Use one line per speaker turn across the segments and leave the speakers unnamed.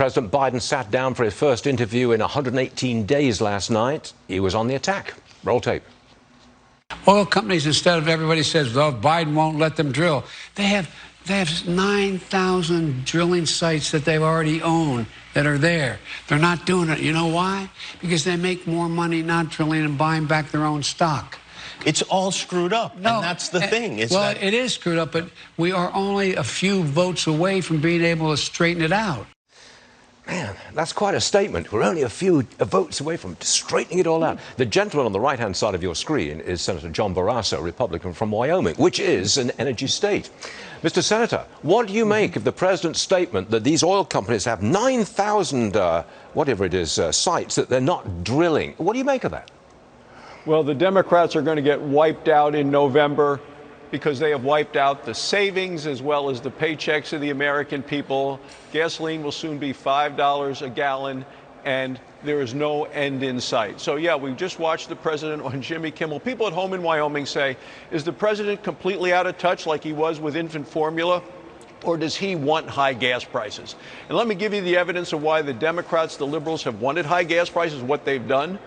President Biden sat down for his first interview in 118 days last night. He was on the attack. Roll tape.
Oil companies, instead of everybody says, well, Biden won't let them drill, they have 9,000 drilling sites that they've already owned that are there. They're not doing it. You know why? Because they make more money not drilling and buying back their own stock.
It's all screwed up, and that's the thing.
It is screwed up, but we are only a few votes away from being able to straighten it out.
Man, that's quite a statement. We're only a few votes away from straightening it all out. The gentleman on the right-hand side of your screen is Senator John Barrasso, Republican from Wyoming, which is an energy state. Mr. Senator, what do you make of the president's statement that these oil companies have 9,000, whatever it is, sites that they're not drilling? What do you make of that?
Well, the Democrats are going to get wiped out in November because they have wiped out the savings as well as the paychecks of the American people. Gasoline will soon be $5 a gallon, and there is no end in sight. So, yeah, we just watched the president on Jimmy Kimmel. People at home in Wyoming say, is the president completely out of touch like he was with infant formula? Or does he want high gas prices? And let me give you the evidence of why the Democrats, the liberals, have wanted high gas prices, what they've done.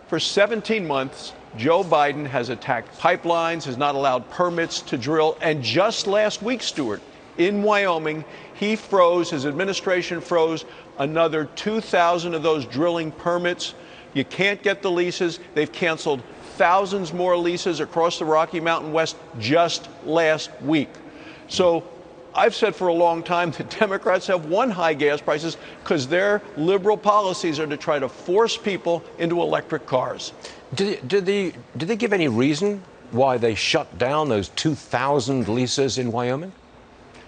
For 17 months, Joe Biden has attacked pipelines, has not allowed permits to drill, and just last week, Stuart, in Wyoming, his administration froze another 2,000 of those drilling permits. You can't get the leases. They've canceled thousands more leases across the Rocky Mountain West just last week. So I've said for a long time that Democrats have won high gas prices because their liberal policies are to try to force people into electric cars.
Did they give any reason why they shut down those 2,000 leases in Wyoming?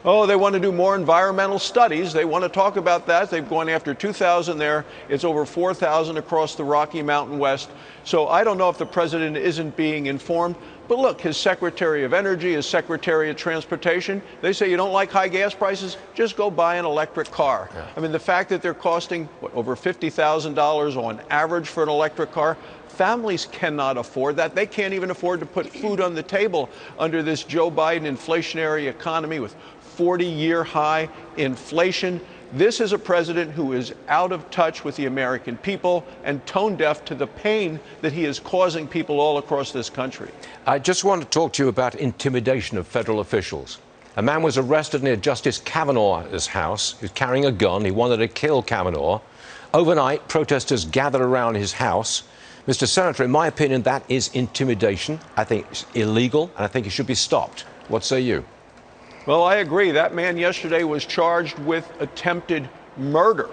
Oh, they want to do more environmental studies. They want to talk about that. They've gone after 2,000 there. It's over 4,000 across the Rocky Mountain West. So I don't know if the president isn't being informed. But look, his Secretary of Energy, his Secretary of Transportation, they say you don't like high gas prices, just go buy an electric car. Yeah. I mean, the fact that they're costing, over $50,000 on average for an electric car, families cannot afford that. They can't even afford to put food on the table under this Joe Biden inflationary economy with 40-year high inflation. This is a president who is out of touch with the American people and tone deaf to the pain that he is causing people all across this country.
I just want to talk to you about intimidation of federal officials. A man was arrested near Justice Kavanaugh's house. He was carrying a gun. He wanted to kill Kavanaugh. Overnight, protesters gathered around his house. Mr. Senator, in my opinion, that is intimidation. I think it's illegal, and I think it should be stopped. What say you?
Well, I agree. That man yesterday was charged with attempted murder.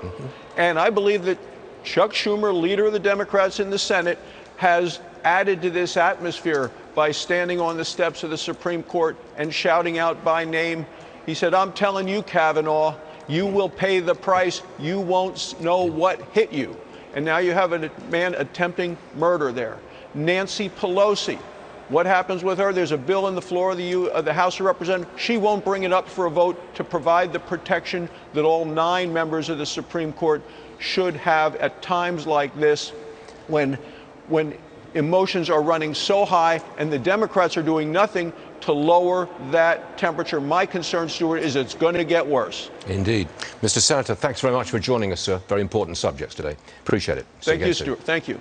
And I believe that Chuck Schumer, leader of the Democrats in the Senate, has added to this atmosphere by standing on the steps of the Supreme Court and shouting out by name. He said, I'm telling you, Kavanaugh, you will pay the price. You won't know what hit you. And now you have a man attempting murder there. Nancy Pelosi. What happens with her? There's a bill on the floor of the House of Representatives. She won't bring it up for a vote to provide the protection that all 9 members of the Supreme Court should have at times like this when emotions are running so high and the Democrats are doing nothing to lower that temperature. My concern, Stuart, is it's going to get worse.
Indeed. Mr. Senator, thanks very much for joining us, sir. Very important subjects today. Appreciate it.
Thank you, Stuart. Thank you.